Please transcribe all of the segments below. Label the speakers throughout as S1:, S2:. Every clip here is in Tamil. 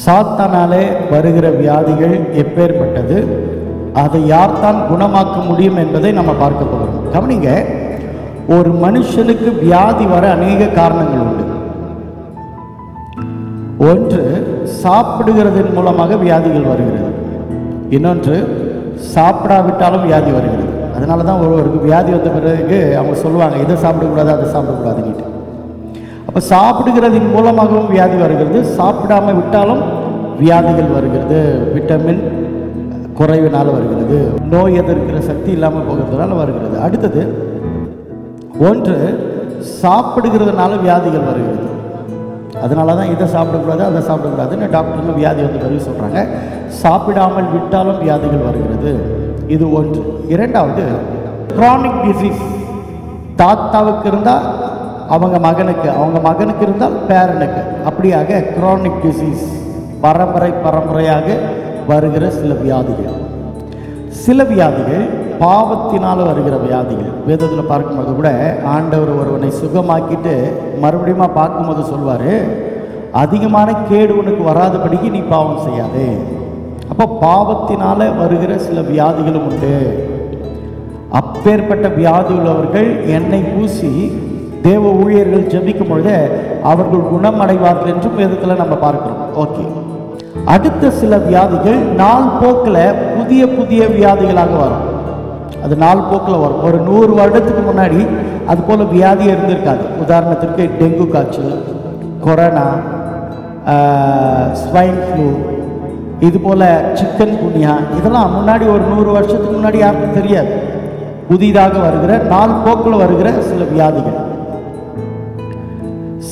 S1: சாத்தானாலே வருகிற வியாதிகள் எப்பேற்பட்டது, அதை யார்தான் குணமாக்க முடியும் என்பதை நம்ம பார்க்க போகிறோம். கவனிங்க, ஒரு மனுஷனுக்கு வியாதி வர அநேக காரணங்கள் உண்டு. ஒன்று, சாப்பிடுகிறதன் மூலமாக வியாதிகள் வருகிறது. இன்னொன்று, சாப்பிடாவிட்டாலும் வியாதி வருகிறது. அதனால தான் ஒருவருக்கு வியாதி வந்த பிறகு அவங்க சொல்லுவாங்க, இதை சாப்பிடக்கூடாது அதை சாப்பிடக்கூடாதுன்னுட்டு. அப்போ சாப்பிடுகிறதின் மூலமாகவும் வியாதி வருகிறது, சாப்பிடாமல் விட்டாலும் வியாதிகள் வருகிறது. விட்டமின் குறைவினால் வருகிறது, நோய் எதிர்க்கிற சக்தி இல்லாமல் போகிறதுனால வருகிறது. அடுத்தது, ஒன்று சாப்பிடுகிறதுனால வியாதிகள் வருகிறது. அதனால தான் இதை சாப்பிடக்கூடாது அதை சாப்பிடக்கூடாதுன்னு டாக்டருங்க வியாதி வந்து பிறகு சொல்கிறாங்க. சாப்பிடாமல் விட்டாலும் வியாதிகள் வருகிறது. இது ஒன்று. இரண்டாவது, க்ரானிக் டிசீஸ். தாத்தாவுக்கு இருந்தால் அவங்க மகனுக்கு இருந்தால் பேரனுக்கு, அப்படியாக க்ரானிக் டிசீஸ், பரம்பரையாக வருகிற சில வியாதிகள். சில வியாதிகள் பாவத்தினால் வருகிற வியாதிகள். வேதத்தில் பார்க்கும்போது கூட ஆண்டவர் ஒருவனை சுகமாக்கிட்டு மறுபடியும் பார்க்கும்போது சொல்வார், அதிகமான கேடு உனக்கு வராதபடிக்கு நீ பாவம் செய்யாதே. அப்போ பாவத்தினால் வருகிற சில வியாதிகளும் உண்டு. அப்பேற்பட்ட வியாதி உள்ளவர்கள் எண்ணெய் பூசி தேவ ஊழியர்கள் ஜெபிக்கும் பொழுது அவர்கள் குணமடைவார்கள் என்றும் வேதத்தில் நம்ம பார்க்கிறோம். ஓகே, அடுத்த சில வியாதிகள் நாள் போக்கில் புதிய வியாதிகளாக வரும். அது நாள் போக்கில் வரும். ஒரு 100 வருடத்துக்கு முன்னாடி அது போல் வியாதி இருந்திருக்காது. உதாரணத்திற்கு டெங்கு காய்ச்சல், கொரோனா, ஸ்வைன் ஃப்ளூ, இது போல் சிக்கன் குனியா, இதெல்லாம் முன்னாடி ஒரு 100 வருஷத்துக்கு முன்னாடி யாருக்கும் தெரியாது. புதிதாக வருகிற நாள் போக்கில் வருகிற சில வியாதிகள்.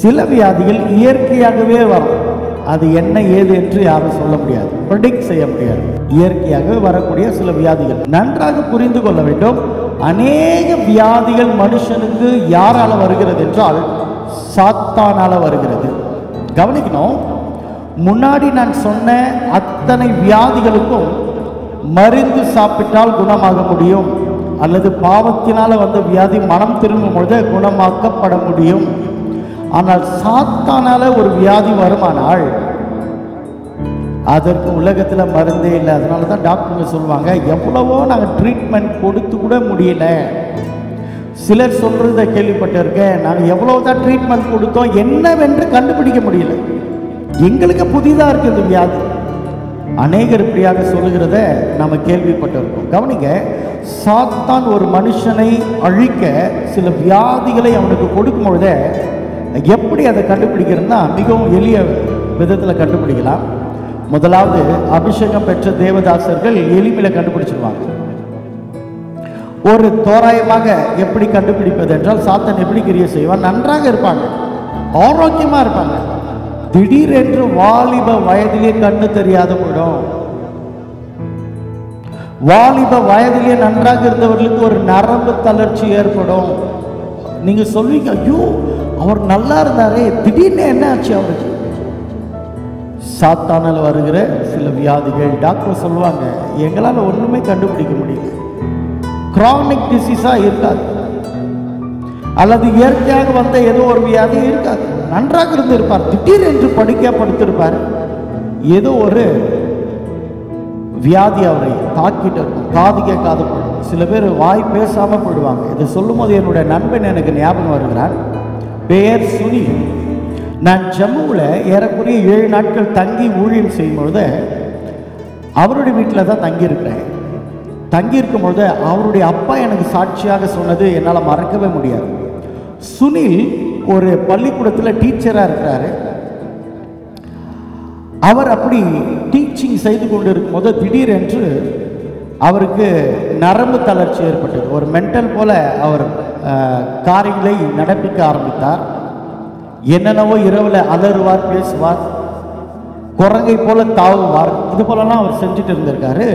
S1: சில வியாதிகள் இயற்கையாகவே வரும். அது என்ன ஏது என்று யாரும் சொல்ல முடியாது, ப்ரெடிக்ட் செய்ய முடியாது. இயற்கையாகவே வரக்கூடிய சில வியாதிகள் நன்றாக புரிந்து கொள்ள வேண்டும். அநேக வியாதிகள் மனுஷனுக்கு யாரால வருகிறது என்றால் சாத்தானால வருகிறது. கவனிக்கணும், முன்னாடி நான் சொன்ன அத்தனை வியாதிகளுக்கும் மருந்து சாப்பிட்டால் குணமாக முடியும், அல்லது பாவத்தினால வந்த வியாதி மனம் திரும்பும் பொழுது குணமாக்கப்பட முடியும். ஆனால் சாத்தானால ஒரு வியாதி வருமானால் அதற்கு உலகத்தில் மருந்தே இல்லை. அதனால தான் டாக்டருங்க சொல்லுவாங்க, எவ்வளவோ நாங்கள் ட்ரீட்மெண்ட் கொடுத்து கூட முடியல. சிலர் சொல்கிறத கேள்விப்பட்டிருக்கேன், நாங்கள் எவ்வளோ தான் ட்ரீட்மெண்ட் கொடுத்தோம், என்னவென்று கண்டுபிடிக்க முடியல, எங்களுக்கு புதிதாக இருக்குது இந்த வியாதி. அநேகர் இப்படியாக சொல்லுகிறத நம்ம கேள்விப்பட்டிருக்கோம். கவனிங்க, சாத்தான் ஒரு மனுஷனை அழிக்க சில வியாதிகளை அவனுக்கு கொடுக்கும் பொழுதே எப்படி அதை கண்டுபிடிக்கிறதுனா மிகவும் எளிய விதத்தில் கண்டுபிடிக்கலாம். முதலாவது, அபிஷேகம் பெற்ற தேவதாசர்கள் எளிமையில் கண்டுபிடிச்சிருவாங்க. ஒரு தோராயமாக எப்படி கண்டுபிடிப்பது என்றால், சாத்தான் எப்படி கிரியை செய்வான், நன்றாக இருப்பாங்க, ஆரோக்கியமாக இருப்பாங்க, திடீரென்று வாலிப வயதிலே கண்ணு தெரியாத போயிடும். வாலிப வயதிலே நன்றாக இருந்தவர்களுக்கு ஒரு நரம்பு தளர்ச்சி ஏற்படும். நீங்க சொல்வீங்க, ஐயோ அவர் நல்லா இருந்தாரே, திடீர்னு என்ன ஆச்சு அவருக்கு? சாத்தானால் வருகிற சில வியாதிகள். டாக்டர் சொல்லுவாங்க, எங்களால் ஒன்றுமே கண்டுபிடிக்க முடியல, கிரானிக் டிசீஸா இருக்காது, அல்லது இயற்கையாக வந்த ஏதோ ஒரு வியாதி இருக்காது, நன்றாக இருந்து இருப்பார், திடீரென்று படுத்திருப்பார், ஏதோ ஒரு வியாதி அவரை தாக்கிட்டு இருக்கும், காது கேட்காத போயிடும். சில பேர் வாய் பேசாமல் போயிடுவாங்க. இதை சொல்லும் போது என்னுடைய நண்பன் எனக்கு ஞாபகம் வருகிறான். பெயர் சுனில். நான் ஜம்முவில் ஏறக்குறைய 7 நாட்கள் தங்கி ஊழியம் செய்யும்பொழுது அவருடைய வீட்டில் தான் தங்கியிருக்கிறேன். தங்கியிருக்கும் பொழுது அவருடைய அப்பா எனக்கு சாட்சியாக சொன்னது என்னால் மறக்கவே முடியாது. சுனில் ஒரு பள்ளிக்கூடத்தில் டீச்சராக இருக்கிறாரு. அவர் அப்படி டீச்சிங் செய்து கொண்டு இருக்கும்போது திடீரென்று அவருக்கு நரம்பு தளர்ச்சி ஏற்பட்டது. ஒரு மென்டல் போல அவர் காரியங்களை நடப்பிக்க ஆரம்பித்தார். என்னென்னவோ இரவில் அலறுவார், பேசுவார், குரங்கை போல தாவுவார், இது போலலாம் அவர் செஞ்சுட்டு இருந்திருக்காரு.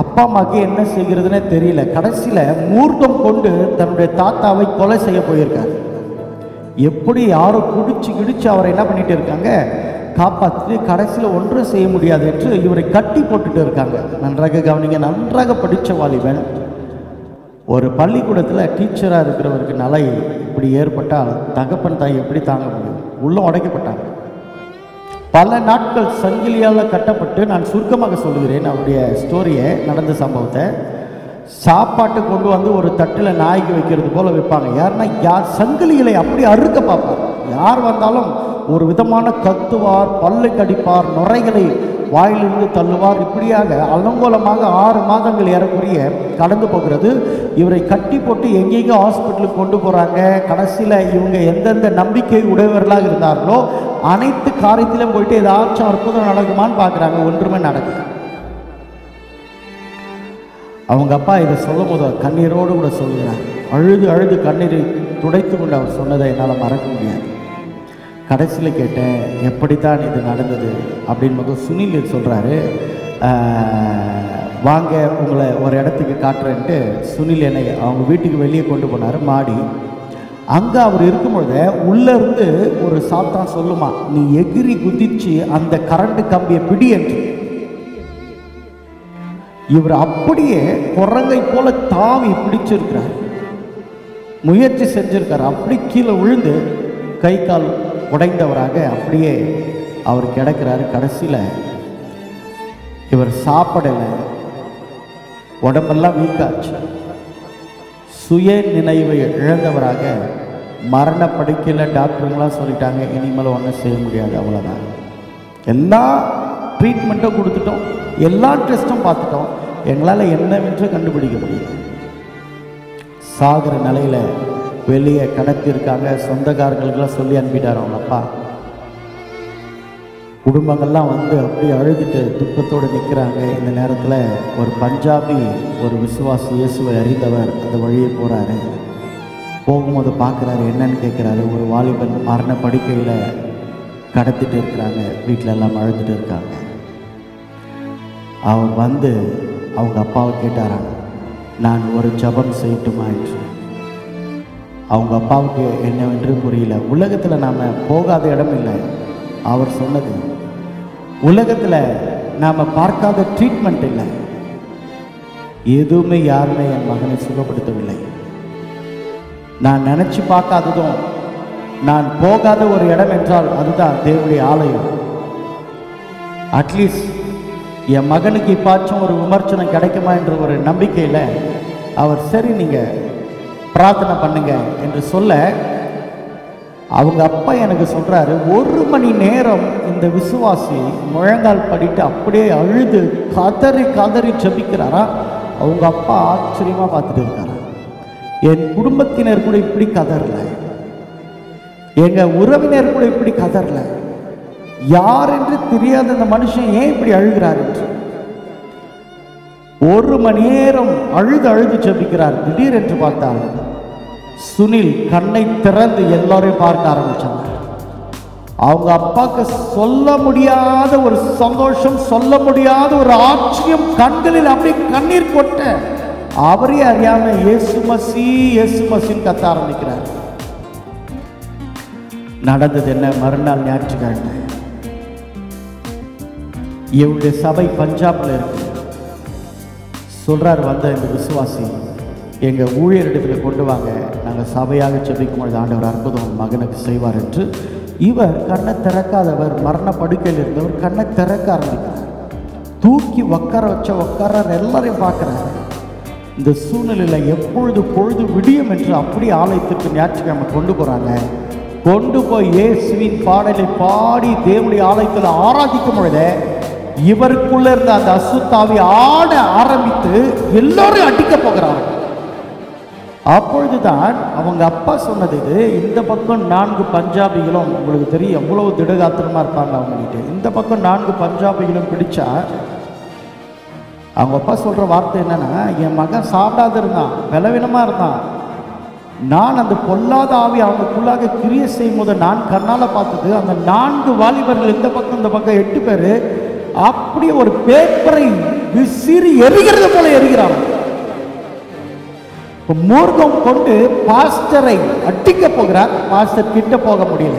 S1: அப்பா அம்மாவுக்கு என்ன செய்கிறதுனே தெரியல. கடைசியில் மூர்க்கம் கொண்டு தன்னுடைய தாத்தாவை கொலை செய்ய போயிருக்காரு. எப்படி யாரோ குடிச்சு அவரை என்ன பண்ணிட்டு இருக்காங்க, காப்பாற்றி கடைசியில் ஒன்றும் செய்ய முடியாது என்று இவரை கட்டி போட்டுட்டு இருக்காங்க. நன்றாக கவனிங்க, நன்றாக படித்த வாலிபன் ஒரு பள்ளிக்கூடத்தில் டீச்சராக இருக்கிறவருக்கு நிலை இப்படி ஏற்பட்டால் தகப்பன் தாய் எப்படி தாங்க முடியும்? உள்ளே உடைக்கப்பட்டாங்க. பல நாட்கள் சங்கிலியால் கட்டப்பட்டு, நான் சுருக்கமாக சொல்லுகிறேன் அவருடைய ஸ்டோரியை, நடந்த சம்பவத்தை. சாப்பாட்டை கொண்டு வந்து ஒரு தட்டில் நாய்க்கு வைக்கிறது போல் வைப்பாங்க. யாருன்னா சங்கிலிகளை அப்படி அறுக்க பார்ப்பார். யார் வந்தாலும் ஒரு விதமான கத்துவார், பல்லு கடிப்பார், நுரைகளை வாயிலிருந்து தள்ளுவார். இப்படியாக அலங்கோலமாக 6 மாதங்கள் ஏறக்குறைய கடந்து போகிறது. இவரை கட்டி போட்டு எங்கெங்கோ ஹாஸ்பிட்டலுக்கு கொண்டு போகிறாங்க. கடைசியில் இவங்க எந்தெந்த நம்பிக்கை உடையவர்களாக இருந்தார்களோ அனைத்து காரியத்திலும் போயிட்டு ஏதாச்சும் அற்புதம் நடக்குமான்னு பார்க்குறாங்க. ஒன்றுமே நடக்குது. அவங்க அப்பா இதை சொல்லும் போது கண்ணீரோடு கூட சொல்லுகிறார். அழுது அழுது கண்ணீரை துடைத்து கொண்டு அவர் சொன்னதை என்னால் மறக்க முடியாது. கடைசியில் கேட்டேன், எப்படித்தான் இது நடந்தது அப்படின்போது சுனில் சொல்கிறாரு, வாங்க உங்களை ஒரு இடத்துக்கு காட்டுறேன்ட்டு சுனில் என்னை அவங்க வீட்டுக்கு வெளியே கொண்டு போனார், மாடி. அங்கே அவர் இருக்கும்பொழுது உள்ளேருந்து ஒரு சாத்தான் சொல்லுமா, நீ எகிரி குதிச்சு அந்த கரண்ட் கம்பியை பிடி என்று. இவர் அப்படியே குரங்கை போல தாவி பிடிச்சிருக்கிறார், முயற்சி செஞ்சிருக்கார். அப்படி கீழே விழுந்து கை கால் உடைந்தவராக அப்படியே அவர் கிடக்கிறாரு. கடைசியில் இவர் சாப்பிடலை, உடம்பெல்லாம் வீக்காச்சு, சுய நினைவை இழந்தவராக மரண படுக்கையில் டாக்டருங்களாம் சொல்லிட்டாங்க, இனிமேல் ஒன்றும் செய்ய முடியாது, அவ்வளோதான். எல்லா ட்ரீட்மெண்ட்டும் கொடுத்துட்டோம், எல்லா டெஸ்ட்டும் பார்த்துட்டோம், எங்களால் என்னவென்று கண்டுபிடிக்க முடியல. சாகிற நிலையில் வெளியே கடத்திருக்காங்க. சொந்தக்காரங்களுக்கெல்லாம் சொல்லி அனுப்பிட்டார் அவங்க அப்பா. குடும்பங்கள்லாம் வந்து அப்படியே அழுதுட்டு துக்கத்தோடு நிற்கிறாங்க. இந்த நேரத்தில் ஒரு பஞ்சாபி, ஒரு விசுவாசி, இயேசுவை அறிந்தவர் அந்த வழியே போகிறாரு. போகும்போது பார்க்குறாரு, என்னன்னு கேட்குறாரு. ஒரு வாலிபன் மரண படுக்கையில் கடத்திட்டு இருக்கிறாங்க, வீட்டில் எல்லாம் அழுதுட்டு இருக்காங்க. அவர் வந்து அவங்க அப்பாவை கேட்டாராங்க, நான் ஒரு ஜபம் செய்யட்டுமா என்று. அவங்க அப்பாவுக்கு என்னவென்று புரியல. உலகத்தில் நாம் போகாத இடம் இல்லை. அவர் சொன்னது, உலகத்தில் நாம் பார்க்காத ட்ரீட்மெண்ட் இல்லை, எதுவுமே யாருமே என் மகனை சுகப்படுத்தவில்லை. நான் நினச்சி பார்க்காததும், நான் போகாத ஒரு இடம் என்றால் அதுதான் தேவனுடைய ஆலயம். அட்லீஸ்ட் என் மகனுக்கு இப்பாச்சும் ஒரு விமர்சனம் கிடைக்குமா என்ற ஒரு நம்பிக்கையில் அவர் சரி நீங்கள் பிரார்த்தனை பண்ணுங்க என்று சொல்ல, அவங்க அப்பா எனக்கு சொல்கிறாரு, 1 மணி நேரம் இந்த விசுவாசி முழங்கால் படிட்டு அப்படியே அழுது கதறி கதறி ஜெபிக்கிறாரா. அவங்க அப்பா ஆச்சரியமாக பார்த்துட்டு இருக்காரா. என் குடும்பத்தினர் கூட இப்படி கதறல, எங்கள் உறவினர் கூட இப்படி கதறல, யார் என்று தெரியாத இந்த மனுஷன் ஏன் இப்படி அழுகிறார் என்று 1 மணி நேரம் அழுது அழுது ஜெபிக்கிறார். திடீரென்று பார்த்தால் சுனில் கண்ணை திறந்து எல்லாரையும் பார்க்க ஆரம்பிச்சாங்க. அவங்க அப்பாவுக்கு சொல்ல முடியாத ஒரு சந்தோஷம், சொல்ல முடியாத ஒரு ஆச்சரியம், கண்களில் அப்படியே கண்ணீர் கொட்ட அவரே அறியாம இயேசு மசி இயேசு மசின்னு கத்த ஆரம்பிக்கிறார். நடந்தது என்ன? மறுநாள் ஞாயிற்றுக்கிழமை இவருடைய சபை பஞ்சாப்ல இருக்கு. சொல்றார் வந்த இந்த விசுவாசி, எங்க ஊழியரிடத்துல கொண்டு வாங்க, நாங்கள் சபையாக ஜெபிக்கும் பொழுது ஆண்டவர் அற்புதம் மகனுக்கு செய்வார் என்று. இவர் கண்ணை திறக்காதவர், மரண படுக்கையில் இருந்தவர் கண்ணை திறக்க ஆரம்பிக்கிறார். தூக்கி உட்கார உட்கார எல்லாரையும் பார்க்குறாரு. இந்த சூழ்நிலையில் எப்பொழுது பொழுது விடியும் என்று அப்படியே ஆலயத்திற்கு ஞாயிற்றுக்கிழமை கொண்டு போகிறாங்க. கொண்டு போய் இயேசுவின் பாடலை பாடி தேவனுடைய ஆலயத்தில் ஆராதிக்கும் பொழுது இவருக்குள்ள இருந்த அந்த அசுத்தாவி ஆட ஆரம்பித்து எல்லோரும் அடிக்க போகிறாங்க. அப்பொழுதுதான் அவங்க அப்பா சொன்னது, இது இந்த பக்கம் 4 பஞ்சாபிகளும், உங்களுக்கு தெரியும் எவ்வளவு திடகாத்திரமா இருப்பாங்க அவங்ககிட்ட, இந்த பக்கம் 4 பஞ்சாபிகளும் பிடிச்சா அவங்க அப்பா சொல்ற வார்த்தை என்னன்னா, என் மகன் சாப்பிடாத இருந்தான், பலவீனமா இருந்தான், நான் அந்த பொல்லாத ஆவி அவங்களுக்குள்ளாக கிரியை செய்யும் போது நான் கண்ணால பார்த்தது, அந்த 4 வாலிபர்கள் இந்த பக்கம் 8 பேர் அப்படியே ஒரு பேப்பரை விசிறி எரிகிறது போல எரிகிறாங்க. மூர்க்கம் கொண்டு பாஸ்டரை அடிக்க போகிறார். பாஸ்டர் கிட்ட போக முடியல.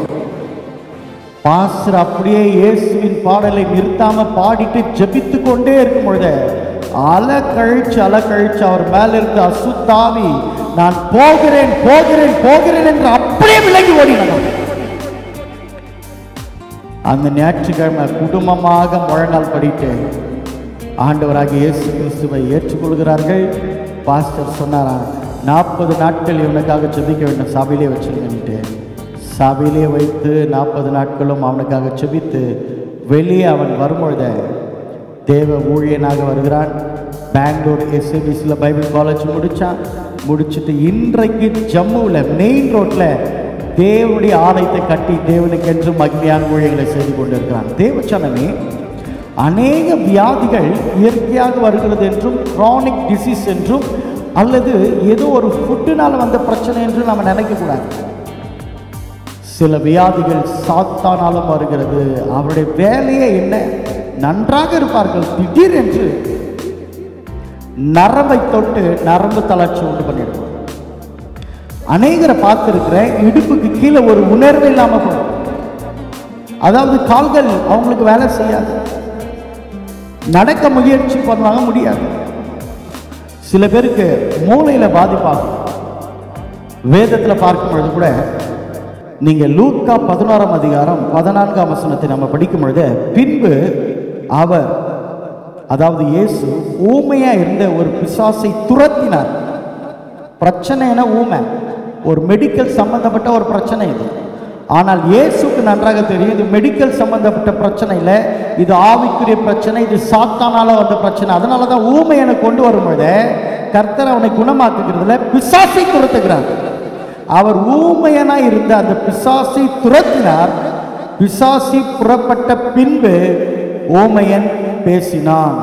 S1: பாஸ்டர் அப்படியே இயேசுவின் பாடலை நிறுத்தாம பாடிட்டு ஜெபித்து கொண்டே இருக்கும் பொழுது அலை கழிச்சு அவர் மேல இருந்த அசுத்தாவி, நான் போகிறேன் போகிறேன் போகிறேன் என்று அப்படியே விலகி ஓடினார். அந்த ஞாயிற்றுக்கிழமை குடும்பமாக முழங்கால் படிட்டு ஆண்டவராக இயேசு கிறிஸ்துவை ஏற்றுக்கொள்கிறார்கள். பாஸ்டர் சொன்னாராம், 40 நாட்கள் இவனுக்காக ஜெபிக்க வேண்டும், சபையிலே வச்சிருக்கேன்ட்டு. சபையிலே வைத்து 40 நாட்களும் அவனுக்காக ஜெபித்து வெளியே அவன் வரும்பொழுத தேவ ஊழியனாக வருகிறான். பெங்களூர் எஸ்ஏபிசியில் பைபிள் காலேஜ் முடிச்சுட்டு இன்றைக்கு ஜம்முவில் மெயின் ரோட்டில் தேவனுடைய ஆலயத்தை கட்டி தேவனுக்கு என்று மகிமையான ஊழியங்களை செய்து கொண்டிருக்கிறான். தேவச்சனமே, அநேக வியாதிகள் இயற்கையாக வருகிறது என்றும் கிரானிக் டிசீஸ் என்றும் அல்லது ஏதோ ஒரு ஃபுட்டுனால் வந்த பிரச்சனை என்று நம்ம நினைக்கக்கூடாது. சில வியாதிகள் சாத்தானாலும் வருகிறது. அவருடைய வேலையே என்ன? நன்றாக இருப்பார்கள், திடீரென்று நரம்பை தொட்டு நரம்பு தளர்ச்சி உண்டு பண்ணிடுவாங்க. அநேகரை பார்த்திருக்கிறேன், இடுப்புக்கு கீழே ஒரு உணர்வு இல்லாமல் போகும். அதாவது கால்கள் அவங்களுக்கு வேலை செய்யாது, நடக்க முயற்சி பண்ணுவாங்க, முடியாது. சில பேருக்கு மூளையில பாதிப்பாகும். வேதத்தில் பார்க்கும் பொழுது கூட நீங்க லூக்கா 11ஆம் அதிகாரம் 14ஆம் வசனத்தை நம்ம படிக்கும் பொழுது, பின்பு அவர், அதாவது இயேசு, ஊமையா இருந்த ஒரு பிசாசை துரத்தினார். பிரச்சனை என ஊமை, ஒரு மெடிக்கல் சம்பந்தப்பட்ட ஒரு பிரச்சனை இது. ஆனால் இயேசுக்கு நன்றாக தெரியும், இது மெடிக்கல் சம்பந்தப்பட்ட பிரச்சனை இல்லை, இது ஆவிக்குரிய பிரச்சனை, இது சாத்தானால வந்த பிரச்சனை. அதனால தான் ஊமையனை கொண்டு வரும்பொழுது கர்த்தர் அவனை குணமாக்குகிறதுல பிசாசை துரத்துகிறார். அவர் ஊமையனா இருந்த அந்த பிசாசை துரத்தினார். பிசாசி புறப்பட்ட பின்பு ஊமையன் பேசினான்.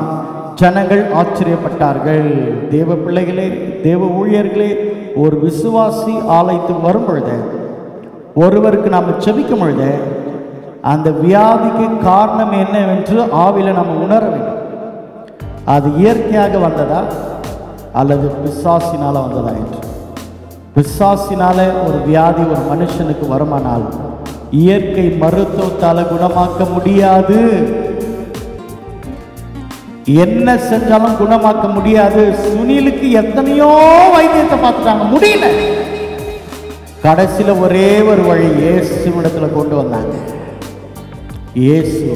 S1: ஜனங்கள் ஆச்சரியப்பட்டார்கள். தேவ பிள்ளைகளே, தேவ ஊழியர்களே, ஒரு விசுவாசி ஆலயத்துக்கு வரும் பொழுது, ஒருவருக்கு நாம் செபிக்கும் பொழுது, அந்த வியாதிக்கு காரணம் என்னவென்று ஆவில நாம் உணர வேண்டும். அது இயற்கையாக வந்ததா அல்லது பிசாசினால வந்ததா என்று. பிசாசினால ஒரு வியாதி ஒரு மனுஷனுக்கு வருமானால் இயற்கை மருத்துவத்தால குணமாக்க முடியாது. என்ன செஞ்சாலும் குணமாக்க முடியாது. சுனிலுக்கு எத்தனையோ வைத்தியத்தை பார்த்துட்டாங்க, முடியல. கடைசியில் ஒரே ஒரு வழி, இயேசுவிடத்தில் கொண்டு வந்தாங்க. இயேசு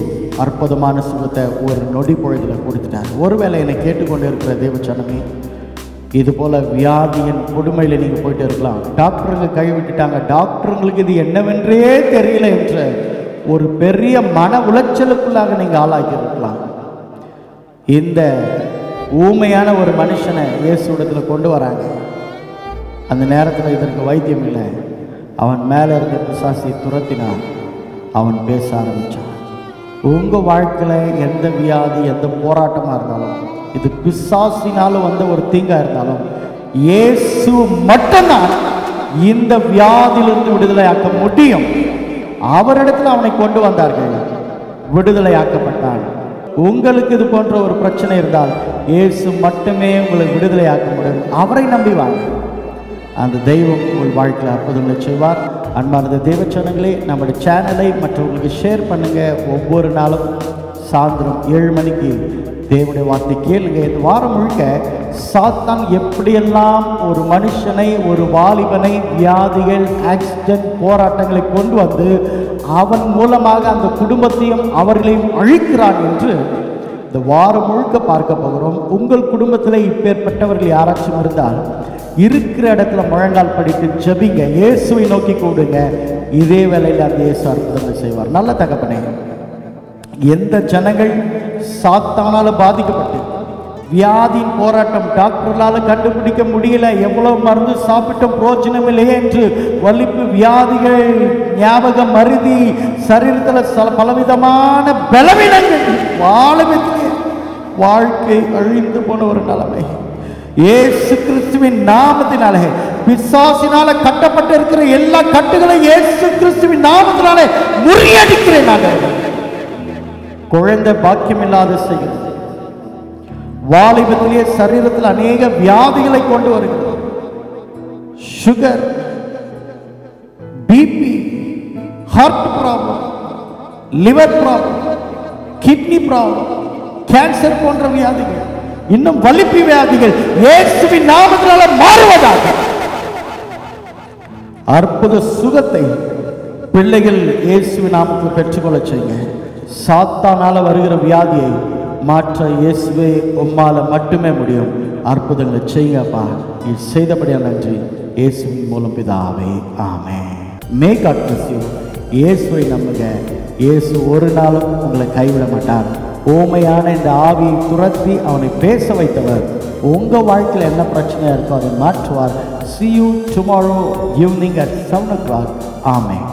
S1: அற்புதமான சுகத்தை ஒரு நொடி பொழுதில் கொடுத்துட்டார். ஒருவேளை என்னை கேட்டுக்கொண்டு இருக்கிற தேவச்சனமே, இது போல வியாதியின் கொடுமையில் நீங்கள் போயிட்டு இருக்கலாம். டாக்டருங்க கைவிட்டுட்டாங்க, டாக்டருங்களுக்கு இது என்னவென்றே தெரியல என்ற ஒரு பெரிய மன உளைச்சலுக்குள்ளாக நீங்கள் ஆளாக்கி இருக்கலாம். இந்த ஊமையான ஒரு மனுஷனை இயேசுவிடத்தில் கொண்டு வராங்க. அந்த நேரத்தில் இதற்கு வைத்தியம் இல்லை. அவன் மேலே இருந்த பிசாசியை துரத்தினான். அவன் பேச ஆரம்பித்தான். உங்கள் வாழ்க்கையில் எந்த வியாதி, எந்த போராட்டமாக இருந்தாலும், இது பிசாசினாலும் வந்த ஒரு தீங்கா இருந்தாலும், இயேசு மட்டும்தான் இந்த வியாதியிலிருந்து விடுதலையாக்க முடியும். அவரிடத்தில் அவனை கொண்டு வந்தார்கள், விடுதலையாக்கப்பட்டான். உங்களுக்கு இது போன்ற ஒரு பிரச்சனை இருந்தால் இயேசு மட்டுமே உங்களை விடுதலையாக்க முடியும். அவரை நம்பி வாங்க, அந்த தெய்வம் உங்கள் வாழ்க்கையில் அற்புதங்களை செய்வார். அன்பார்ந்த தேவச்சனங்களே, நம்முடைய சேனலை மற்றவங்களுக்கு ஷேர் பண்ணுங்கள். ஒவ்வொரு நாளும் சாயந்தரம் 7 மணிக்கு தேவனுடைய வார்த்தை கேளுங்க. இந்த வாரம் முழுக்க சாத்தான் எப்படியெல்லாம் ஒரு மனுஷனை, ஒரு வாலிபனை வியாதிகள், ஆக்சிடென்ட், போராட்டங்களை கொண்டு வந்து அவன் மூலமாக அந்த குடும்பத்தையும் அவர்களையும் அழிக்கிறான் என்று இந்த வாரம் முழுக்க பார்க்க போகிறோம். உங்கள் குடும்பத்தில் இப்பேற்பட்டவர்கள் யாராச்சும் இருந்தால் இருக்கிற இடத்துல முழங்கால் படித்து ஜெபிங்க, இயேசுவை நோக்கி கூடுங்க. இதே வேளையில் அந்த இயேசு அற்புதங்களை செய்வார். நல்ல தகப்பனே, எந்த ஜனங்கள் சாத்தானால பாதிக்கப்பட்டு வியாதியின் போராட்டம், டாக்டர்களால் கண்டுபிடிக்க முடியல, எவ்வளவு மருந்து சாப்பிட்டும் பிரோஜனம் இல்லையே என்று வலிப்பு வியாதிகள், ஞாபக மருதி, சரீரத்தில் பலவிதமான பலவீனங்கள், வாழ்க்கை அழிந்து போன ஒரு நிலைமை, இயேசு கிறிஸ்துவின் நாமத்தினாலே, பிசாசினால கட்டப்பட்டு இருக்கிற எல்லா கட்டுகளை இயேசு கிறிஸ்துவின் நாமத்தினாலே முறியடிக்கிறேன். குழந்தை பாக்கியம் இல்லாத செய்கிறது, வாலிபத்திலேயே சரீரத்தில் அநேக வியாதிகளை கொண்டு வருகிறது. Sugar, BP, heart problem, liver problem, kidney problem, cancer போன்ற வியாதிகள், இன்னும் வலிப்பு வியாதிகள் இயேசுவின் நாமத்தினால மாறுவதாக அற்புத சுகத்தை பிள்ளைகள் இயேசுவின் நாமத்தில் பெற்றுக்கொள்ள செய்யுங்க. சாத்தானால் வருகிற வியாதியை மாற்ற இயேசுவே உம்மால மட்டுமே முடியும். அற்புதங்களை செய்யுங்கப்பா. நீ செய்தபடியா நன்றி. இயேசுவின் மூலம் பிதாவே, amen. May God bless you. இயேசுவை நம்புங்க. இயேசு ஒரு நாளும் உங்களை கைவிட மாட்டார். ஊமையான இந்த ஆவியை துரத்தி அவனை பேச வைத்தவர் உங்கள் வாழ்க்கையில் என்ன பிரச்சனையாக இருக்கோ அதை மாற்றுவார். See you tomorrow evening at 7 o'clock. Amen.